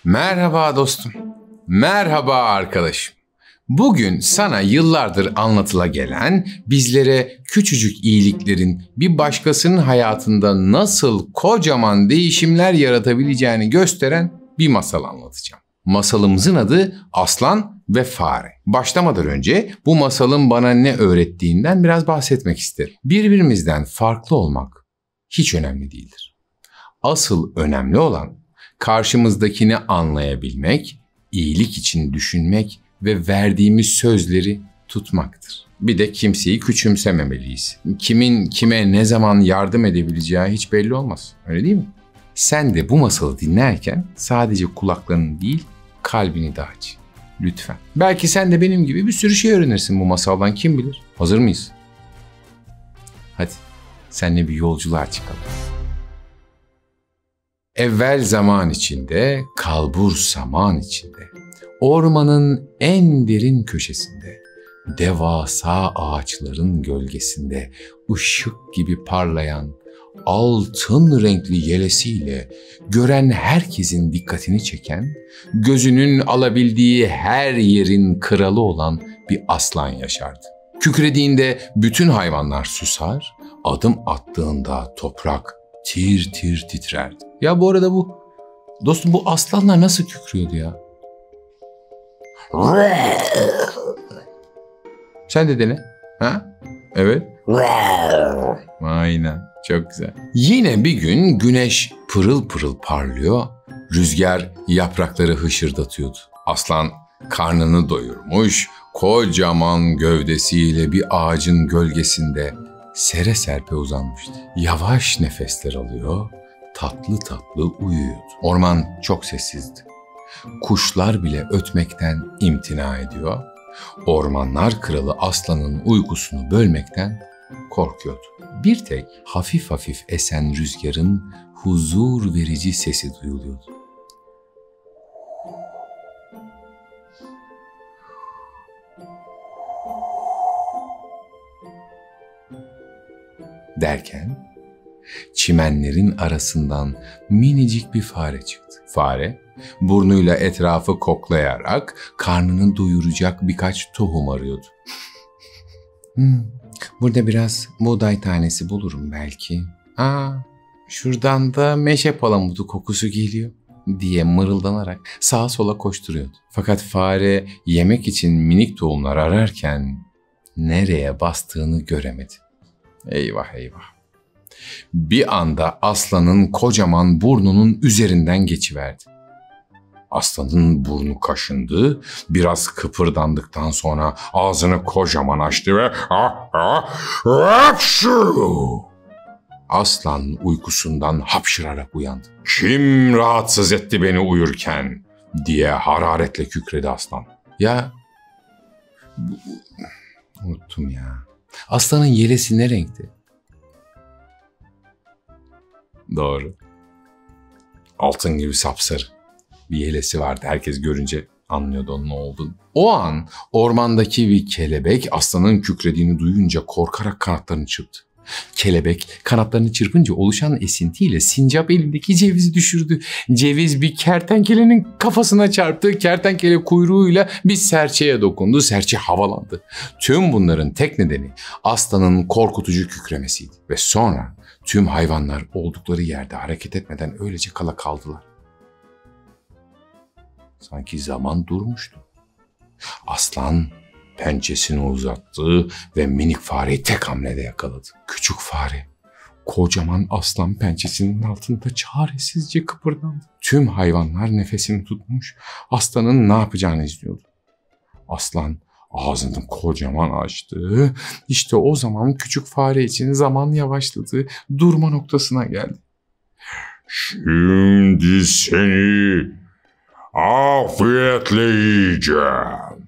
Merhaba dostum. Merhaba arkadaşım. Bugün sana yıllardır anlatıla gelen, bizlere küçücük iyiliklerin bir başkasının hayatında nasıl kocaman değişimler yaratabileceğini gösteren bir masal anlatacağım. Masalımızın adı Aslan ve Fare. Başlamadan önce bu masalın bana ne öğrettiğinden biraz bahsetmek isterim. Birbirimizden farklı olmak hiç önemli değildir. Asıl önemli olan karşımızdakini anlayabilmek, iyilik için düşünmek ve verdiğimiz sözleri tutmaktır. Bir de kimseyi küçümsememeliyiz. Kimin kime ne zaman yardım edebileceği hiç belli olmaz. Öyle değil mi? Sen de bu masalı dinlerken sadece kulaklarını değil, kalbini de aç. Lütfen. Belki sen de benim gibi bir sürü şey öğrenirsin bu masaldan, kim bilir. Hazır mıyız? Hadi seninle bir yolculuğa çıkalım. Evvel zaman içinde, kalbur saman içinde, ormanın en derin köşesinde, devasa ağaçların gölgesinde, ışık gibi parlayan, altın renkli yelesiyle gören herkesin dikkatini çeken, gözünün alabildiği her yerin kralı olan bir aslan yaşardı. Kükrediğinde bütün hayvanlar susar, adım attığında toprak tir tir titrerdi. Ya bu arada dostum bu aslanlar nasıl kükrüyordu ya? Sen de dene. Ha? Evet. Aynen. Çok güzel. Yine bir gün güneş pırıl pırıl parlıyor, rüzgar yaprakları hışırdatıyordu. Aslan karnını doyurmuş, kocaman gövdesiyle bir ağacın gölgesinde sere serpe uzanmıştı. Yavaş nefesler alıyor, tatlı tatlı uyuyordu. Orman çok sessizdi. Kuşlar bile ötmekten imtina ediyor. Ormanlar kralı aslanın uykusunu bölmekten korkuyordu. Bir tek hafif hafif esen rüzgarın huzur verici sesi duyuluyordu. Derken çimenlerin arasından minicik bir fare çıktı. Fare burnuyla etrafı koklayarak karnını doyuracak birkaç tohum arıyordu. Burada biraz buğday tanesi bulurum belki. Şuradan da meşe palamudu kokusu geliyor diye mırıldanarak sağa sola koşturuyordu. Fakat fare yemek için minik tohumlar ararken nereye bastığını göremedi. Eyvah eyvah. Bir anda aslanın kocaman burnunun üzerinden geçiverdi. Aslanın burnu kaşındı, biraz kıpırdandıktan sonra ağzını kocaman açtı ve aslan uykusundan hapşırarak uyandı. "Kim rahatsız etti beni uyurken?" diye hararetle kükredi aslan. Unuttum ya. Aslanın yelesi ne renkti? Doğru. Altın gibi sapsarı bir yelesi vardı. Herkes görünce anlıyordu onun ne olduğunu. O an ormandaki bir kelebek aslanın kükrediğini duyunca korkarak kanatlarını çırptı. Kelebek kanatlarını çırpınca oluşan esintiyle sincap elindeki cevizi düşürdü. Ceviz bir kertenkelenin kafasına çarptı. Kertenkele kuyruğuyla bir serçeye dokundu. Serçe havalandı. Tüm bunların tek nedeni aslanın korkutucu kükremesiydi. Ve sonra tüm hayvanlar oldukları yerde hareket etmeden öylece kala kaldılar. Sanki zaman durmuştu. Aslan pençesini uzattı ve minik fareyi tek hamlede yakaladı. Küçük fare kocaman aslan pençesinin altında çaresizce kıpırdandı. Tüm hayvanlar nefesini tutmuş, aslanın ne yapacağını izliyordu. Aslan ağzını kocaman açtı. İşte o zaman küçük fare için zaman yavaşladı, durma noktasına geldi. "Şimdi seni afiyetle yiyeceğim,"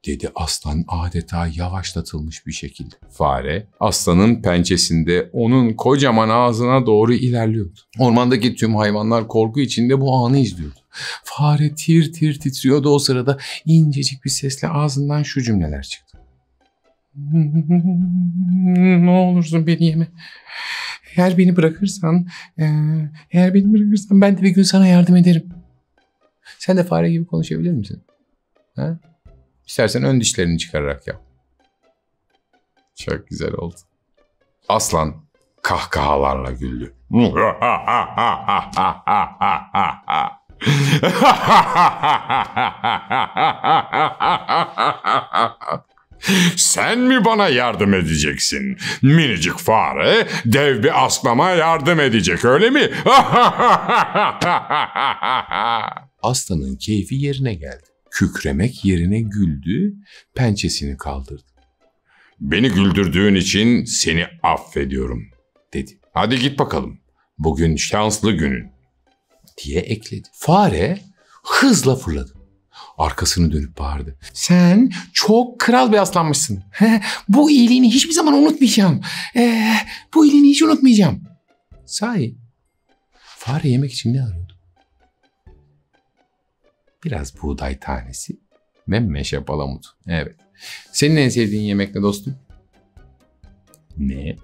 dedi aslan adeta yavaşlatılmış bir şekilde. Fare aslanın pençesinde onun kocaman ağzına doğru ilerliyordu. Ormandaki tüm hayvanlar korku içinde bu anı izliyordu. Fare tir tir titriyordu. O sırada incecik bir sesle ağzından şu cümleler çıktı. "Ne olursun beni yeme. Eğer beni bırakırsan ben de bir gün sana yardım ederim." Sen de fare gibi konuşabilir misin? Ha? İstersen ön dişlerini çıkararak yap. Çok güzel oldu. Aslan kahkahalarla güldü. Sen mi bana yardım edeceksin? Minicik fare dev bir aslana yardım edecek, öyle mi? Aslanın keyfi yerine geldi. Kükremek yerine güldü, pençesini kaldırdı. Beni güldürdüğün için seni affediyorum, dedi. Hadi git bakalım. Bugün şanslı günün, diye ekledi. Fare hızla fırladı. Arkasını dönüp bağırdı. Sen çok kral bir aslanmışsın. Bu iyiliğini hiçbir zaman unutmayacağım. Bu iyiliğini hiç unutmayacağım. Sahi, fare yemek için ne arıyordu? Biraz buğday tanesi ve meşe palamut. Evet. Senin en sevdiğin yemek ne dostum? Ne?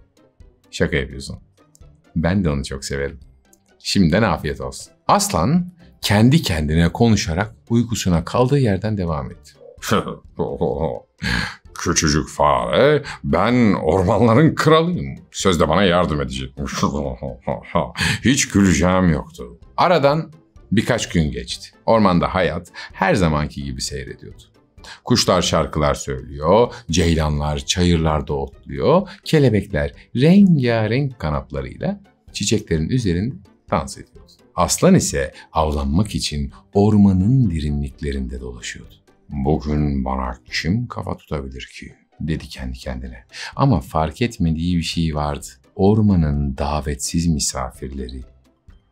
Şaka yapıyorsun. Ben de onu çok severim. Şimdiden afiyet olsun. Aslan kendi kendine konuşarak uykusuna kaldığı yerden devam etti. Küçücük fare, ben ormanların kralıyım. Sözde bana yardım edecek. Hiç güleceğim yoktu. Aradan birkaç gün geçti. Ormanda hayat her zamanki gibi seyrediyordu. Kuşlar şarkılar söylüyor, ceylanlar çayırlarda otluyor, kelebekler rengarenk kanatlarıyla çiçeklerin üzerinde dans ediyordu. Aslan ise avlanmak için ormanın derinliklerinde dolaşıyordu. Bugün bana kim kafa tutabilir ki? Dedi kendi kendine. Ama fark etmediği bir şey vardı. Ormanın davetsiz misafirleri,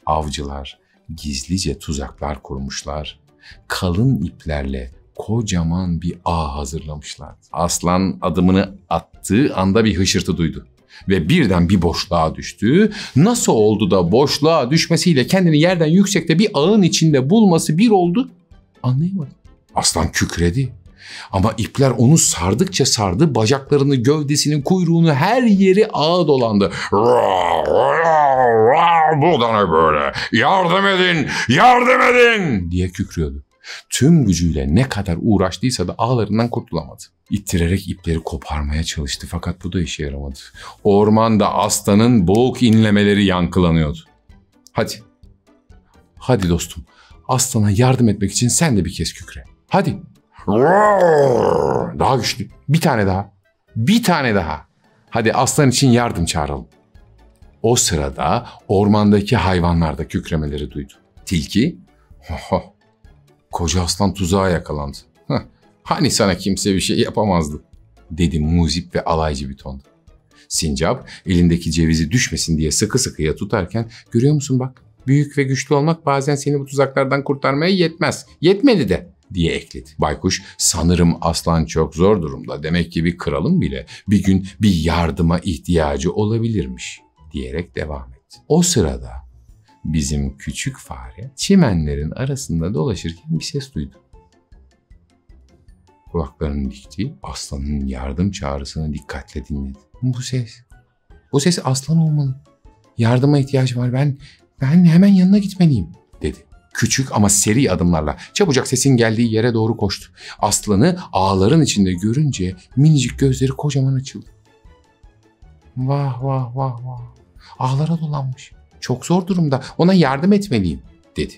avcılar, gizlice tuzaklar kurmuşlar, kalın iplerle kocaman bir ağ hazırlamışlar. Aslan adımını attığı anda bir hışırtı duydu ve birden bir boşluğa düştü. Nasıl oldu da boşluğa düşmesiyle kendini yerden yüksekte bir ağın içinde bulması bir oldu? Anlayamadı. Aslan kükredi. Ama ipler onu sardıkça sardı, bacaklarını, gövdesini, kuyruğunu, her yeri ağa dolandı. Bu da ne böyle? Yardım edin, yardım edin diye kükrüyordu. Tüm gücüyle ne kadar uğraştıysa da ağlarından kurtulamadı. İttirerek ipleri koparmaya çalıştı fakat bu da işe yaramadı. Ormanda aslanın boğuk inlemeleri yankılanıyordu. Hadi dostum, aslana yardım etmek için sen de bir kez kükre. Hadi. Daha güçlü. Bir tane daha. Hadi aslan için yardım çağıralım. O sırada ormandaki hayvanlar da kükremeleri duydu. Tilki, koca aslan tuzağa yakalandı. Hani sana kimse bir şey yapamazdı, dedi muzip ve alaycı bir tonda. Sincap elindeki cevizi düşmesin diye sıkı sıkıya tutarken, görüyor musun bak, büyük ve güçlü olmak bazen seni bu tuzaklardan kurtarmaya yetmez. Yetmedi de, diye ekledi. Baykuş, sanırım aslan çok zor durumda. Demek ki bir kralın bile bir gün bir yardıma ihtiyacı olabilirmiş, diyerek devam etti. O sırada bizim küçük fare çimenlerin arasında dolaşırken bir ses duydu. Kulaklarını dikti, aslanın yardım çağrısını dikkatle dinledi. Bu ses aslan olmalı. Yardıma ihtiyacı var. Ben hemen yanına gitmeliyim, dedi. Küçük ama seri adımlarla çabucak sesin geldiği yere doğru koştu. Aslanı ağların içinde görünce minicik gözleri kocaman açıldı. Vah vah vah vah. Ağlara dolanmış. Çok zor durumda. Ona yardım etmeliyim, dedi.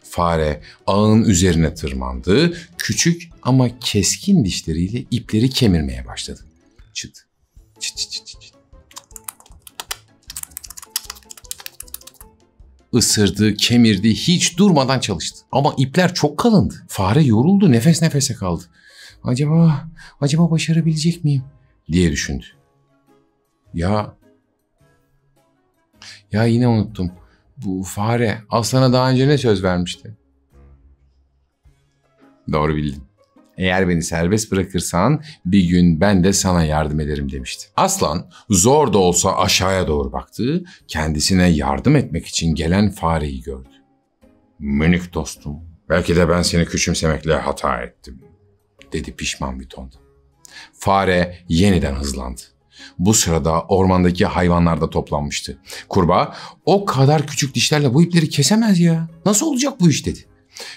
Fare ağın üzerine tırmandı. Küçük ama keskin dişleriyle ipleri kemirmeye başladı. Çıt çıt çıt çıt çıt. Isırdı, kemirdi, hiç durmadan çalıştı. Ama ipler çok kalındı. Fare yoruldu, nefes nefese kaldı. Acaba başarabilecek miyim, diye düşündü. Ya yine unuttum. Bu fare aslana daha önce ne söz vermişti? Doğru bildin. Eğer beni serbest bırakırsan bir gün ben de sana yardım ederim, demişti. Aslan zor da olsa aşağıya doğru baktı. Kendisine yardım etmek için gelen fareyi gördü. Minik dostum, belki de ben seni küçümsemekle hata ettim, dedi pişman bir tonda. Fare yeniden hızlandı. Bu sırada ormandaki hayvanlar da toplanmıştı. Kurbağa, o kadar küçük dişlerle bu ipleri kesemez ya. Nasıl olacak bu iş, dedi.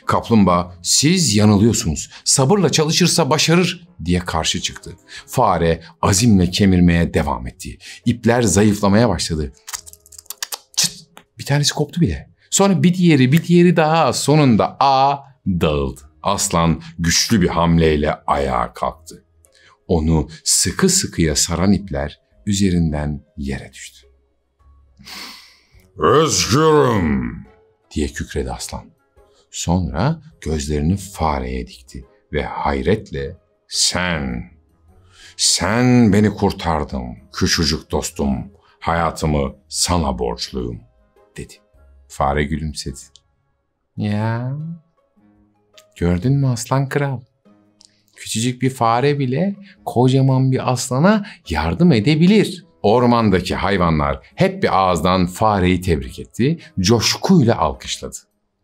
Kaplumbağa siz yanılıyorsunuz, sabırla çalışırsa başarır diye karşı çıktı. Fare azimle kemirmeye devam etti. İpler zayıflamaya başladı. Çıt, bir tanesi koptu bile. Sonra bir diğeri daha, sonunda ağ dağıldı. Aslan güçlü bir hamleyle ayağa kalktı. Onu sıkı sıkıya saran ipler üzerinden yere düştü. "Özgürüm!" diye kükredi aslan. Sonra gözlerini fareye dikti ve hayretle "Sen beni kurtardın küçücük dostum, hayatımı sana borçluyum," dedi. Fare gülümsedi. "Ya, gördün mü aslan kral? Küçücük bir fare bile kocaman bir aslana yardım edebilir." Ormandaki hayvanlar hep bir ağızdan fareyi tebrik etti, coşkuyla alkışladı.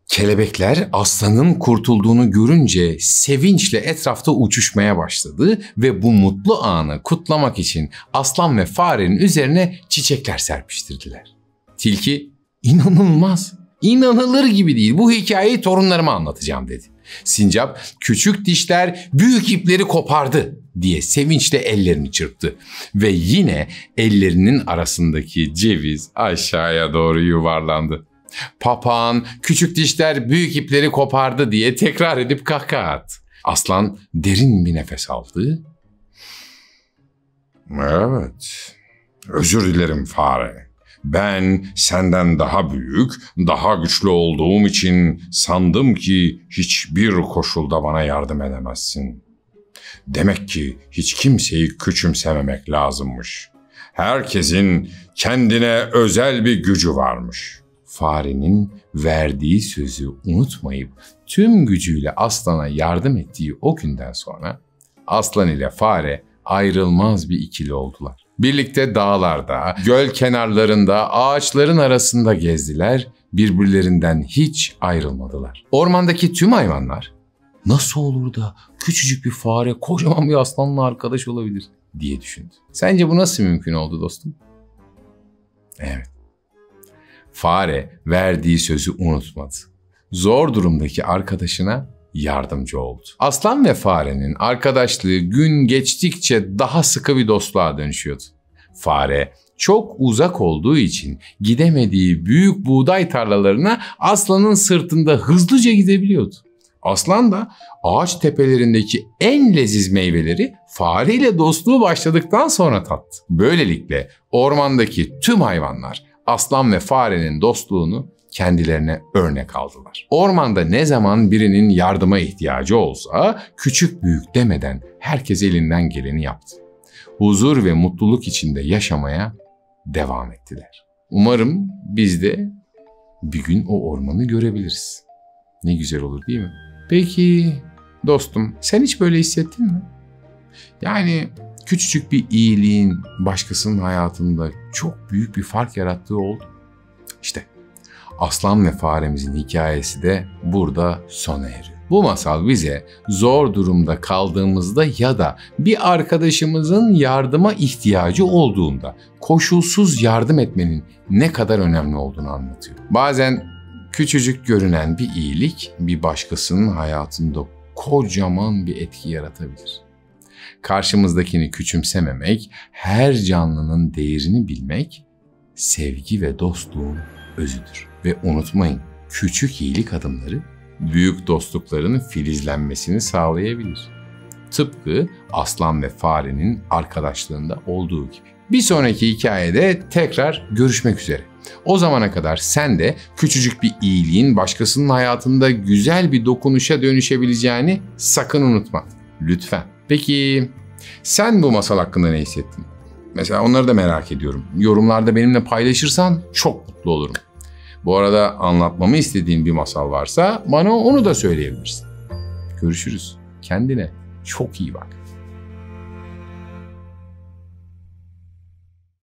Kelebekler aslanın kurtulduğunu görünce sevinçle etrafta uçuşmaya başladı ve bu mutlu anı kutlamak için aslan ve farenin üzerine çiçekler serpiştirdiler. Tilki, "İnanılır gibi değil, bu hikayeyi torunlarıma anlatacağım," dedi. Sincap, "Küçük dişler büyük ipleri kopardı," diye sevinçle ellerini çırptı. Ve yine ellerinin arasındaki ceviz aşağıya doğru yuvarlandı. Papağan, "Küçük dişler büyük ipleri kopardı," diye tekrar edip kahkaha attı. Aslan derin bir nefes aldı. "Evet, özür dilerim fare. Ben senden daha büyük, daha güçlü olduğum için sandım ki hiçbir koşulda bana yardım edemezsin. Demek ki hiç kimseyi küçümsememek lazımmış. Herkesin kendine özel bir gücü varmış." Farenin verdiği sözü unutmayıp tüm gücüyle aslana yardım ettiği o günden sonra aslan ile fare ayrılmaz bir ikili oldular. Birlikte dağlarda, göl kenarlarında, ağaçların arasında gezdiler, birbirlerinden hiç ayrılmadılar. Ormandaki tüm hayvanlar, "Nasıl olur da küçücük bir fare kocaman bir aslanla arkadaş olabilir?" diye düşündü. Sence bu nasıl mümkün oldu dostum? Evet. Fare verdiği sözü unutmadı. Zor durumdaki arkadaşına yardımcı oldu. Aslan ve farenin arkadaşlığı gün geçtikçe daha sıkı bir dostluğa dönüşüyordu. Fare çok uzak olduğu için gidemediği büyük buğday tarlalarına aslanın sırtında hızlıca gidebiliyordu. Aslan da ağaç tepelerindeki en leziz meyveleri fareyle dostluğu başladıktan sonra tattı. Böylelikle ormandaki tüm hayvanlar aslan ve farenin dostluğunu kendilerine örnek aldılar. Ormanda ne zaman birinin yardıma ihtiyacı olsa küçük büyük demeden herkes elinden geleni yaptı. Huzur ve mutluluk içinde yaşamaya devam ettiler. Umarım biz de bir gün o ormanı görebiliriz. Ne güzel olur değil mi? Peki dostum, sen hiç böyle hissettin mi? Yani küçücük bir iyiliğin başkasının hayatında çok büyük bir fark yarattığı oldu. İşte aslan ve faremizin hikayesi de burada sona eriyor. Bu masal bize zor durumda kaldığımızda ya da bir arkadaşımızın yardıma ihtiyacı olduğunda koşulsuz yardım etmenin ne kadar önemli olduğunu anlatıyor. Bazen küçücük görünen bir iyilik bir başkasının hayatında kocaman bir etki yaratabilir. Karşımızdakini küçümsememek, her canlının değerini bilmek, sevgi ve dostluğun özüdür. Ve unutmayın, küçük iyilik adımları büyük dostlukların filizlenmesini sağlayabilir. Tıpkı aslan ve farenin arkadaşlığında olduğu gibi. Bir sonraki hikayede tekrar görüşmek üzere. O zamana kadar sen de küçücük bir iyiliğin başkasının hayatında güzel bir dokunuşa dönüşebileceğini sakın unutma. Lütfen. Peki sen bu masal hakkında ne hissettin? Mesela onları da merak ediyorum. Yorumlarda benimle paylaşırsan çok mutlu olurum. Bu arada anlatmamı istediğin bir masal varsa bana onu da söyleyebilirsin. Görüşürüz. Kendine çok iyi bak.